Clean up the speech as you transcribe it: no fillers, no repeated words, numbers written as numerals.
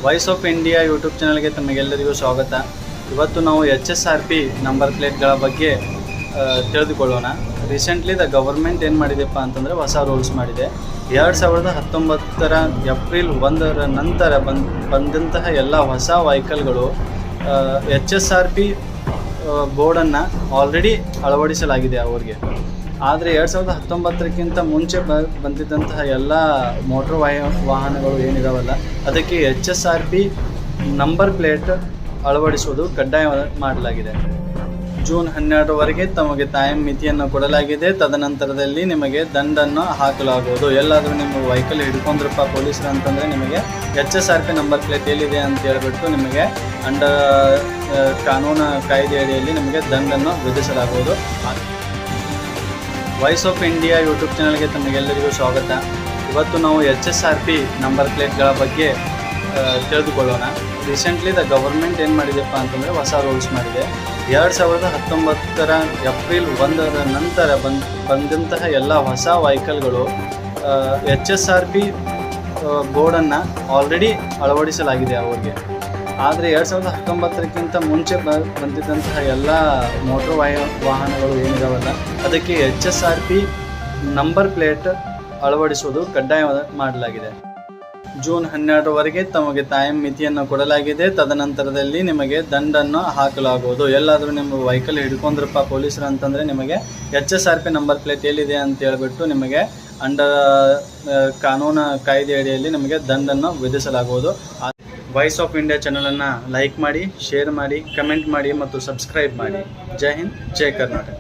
Voice of India YouTube ಚಾನಲ್ಗೆ ತಮಗೆಲ್ಲರಿಗೂ ಸ್ವಾಗತ. ಇವತ್ತು ನಾವು HSRP ನಂಬರ್ ಪ್ಲೇಟ್ಗಳ ಬಗ್ಗೆ ತಿಳಿದುಕೊಳ್ಳೋಣ. ರೀಸೆಂಟ್ಲಿ ಗವರ್ಮೆಂಟ್ ಏನು ಮಾಡಿದೆಪ್ಪ ಅಂತಂದರೆ ಹೊಸ ರೂಲ್ಸ್ ಮಾಡಿದೆ. 2019 ಏಪ್ರಿಲ್ 1 ನಂತರ ಬಂದಂತಹ ಎಲ್ಲ ಹೊಸ ವೆಹಿಕಲ್ಗಳು HSRP ಬೋರ್ಡನ್ನು ಆಲ್ರೆಡಿ ಅಳವಡಿಸಲಾಗಿದೆ ಅವ್ರಿಗೆ. ಆದರೆ 2019ಕ್ಕಿಂತ ಮುಂಚೆ ಬಂದಿದ್ದಂತಹ ಎಲ್ಲ ಮೋಟ್ರ್ ವಾಹನಗಳು ಏನಿದಾವಲ್ಲ ಅದಕ್ಕೆ HSRP ನಂಬರ್ ಪ್ಲೇಟ್ ಅಳವಡಿಸುವುದು ಕಡ್ಡಾಯ ಮಾಡಲಾಗಿದೆ. ಜೂನ್ 12ರವರೆಗೆ ತಮಗೆ ಟೈಮ್ ಮಿತಿಯನ್ನು ಕೊಡಲಾಗಿದೆ. ತದನಂತರದಲ್ಲಿ ನಿಮಗೆ ದಂಡನ್ನು ಹಾಕಲಾಗುವುದು. ಎಲ್ಲಾದರೂ ನಿಮ್ಮ ವೆಹಿಕಲ್ ಹಿಡ್ಕೊಂಡ್ರಪ್ಪ ಪೊಲೀಸರು ಅಂತಂದರೆ ನಿಮಗೆ HSRP ನಂಬರ್ ಪ್ಲೇಟ್ ಎಲ್ಲಿದೆ ಅಂತ ಹೇಳ್ಬಿಟ್ಟು ನಿಮಗೆ ಅಂಡರ್ ಕಾನೂನು ಕಾಯ್ದೆ ಅಡಿಯಲ್ಲಿ ನಿಮಗೆ ದಂಡನ್ನು ವಿಧಿಸಲಾಗುವುದು. ವಾಯ್ಸ್ ಆಫ್ ಇಂಡಿಯಾ ಯೂಟ್ಯೂಬ್ ಚಾನಲ್ಗೆ ತಮಗೆಲ್ಲರಿಗೂ ಸ್ವಾಗತ. ಇವತ್ತು ನಾವು HSRP ನಂಬರ್ ಪ್ಲೇಟ್ಗಳ ಬಗ್ಗೆ ತಿಳಿದುಕೊಳ್ಳೋಣ. ರೀಸೆಂಟ್ಲಿ ಗವರ್ಮೆಂಟ್ ಏನು ಮಾಡಿದೆಪ್ಪ ಅಂತಂದರೆ ಹೊಸ ರೂಲ್ಸ್ ಮಾಡಿದೆ. 2019 ಏಪ್ರಿಲ್ 1 ನಂತರ ಬಂದಂತಹ ಎಲ್ಲ ಹೊಸ ವೆಹಿಕಲ್ಗಳು HSRP ಬೋರ್ಡನ್ನು ಆಲ್ರೆಡಿ ಅಳವಡಿಸಲಾಗಿದೆ ಅವ್ರಿಗೆ. ಆದರೆ 2019ಕ್ಕಿಂತ ಮುಂಚೆ ಬಂದಿದ್ದಂತಹ ಎಲ್ಲ ಮೋಟ್ರ್ ವಾಹನಗಳು ಏನಿದಾವಲ್ಲ ಅದಕ್ಕೆ HSRP ನಂಬರ್ ಪ್ಲೇಟ್ ಅಳವಡಿಸುವುದು ಕಡ್ಡಾಯ ಮಾಡಲಾಗಿದೆ. ಜೂನ್ 12ರವರೆಗೆ ತಮಗೆ ಟೈಮ್ ಮಿತಿಯನ್ನು ಕೊಡಲಾಗಿದೆ. ತದನಂತರದಲ್ಲಿ ನಿಮಗೆ ದಂಡನ್ನು ಹಾಕಲಾಗುವುದು. ಎಲ್ಲಾದರೂ ನಿಮ್ಮ ವೆಹಿಕಲ್ ಹಿಡ್ಕೊಂಡ್ರಪ್ಪ ಪೊಲೀಸರು ಅಂತಂದರೆ ನಿಮಗೆ HSRP ನಂಬರ್ ಪ್ಲೇಟ್ ಎಲ್ಲಿದೆ ಅಂತ ಹೇಳ್ಬಿಟ್ಟು ನಿಮಗೆ ಅಂಡರ್ ಕಾನೂನು ಕಾಯ್ದೆ ಅಡಿಯಲ್ಲಿ ನಿಮಗೆ ದಂಡನ್ನು ವಿಧಿಸಲಾಗುವುದು. ವಾಯ್ಸ್ ಆಫ್ ಇಂಡಿಯಾ ಚಾನಲನ್ನು ಲೈಕ್ ಮಾಡಿ, ಶೇರ್ ಮಾಡಿ, ಕಮೆಂಟ್ ಮಾಡಿ ಮತ್ತು ಸಬ್ಸ್ಕ್ರೈಬ್ ಮಾಡಿ. ಜೈ ಹಿಂದ್, ಜೈ ಕರ್ನಾಟಕ.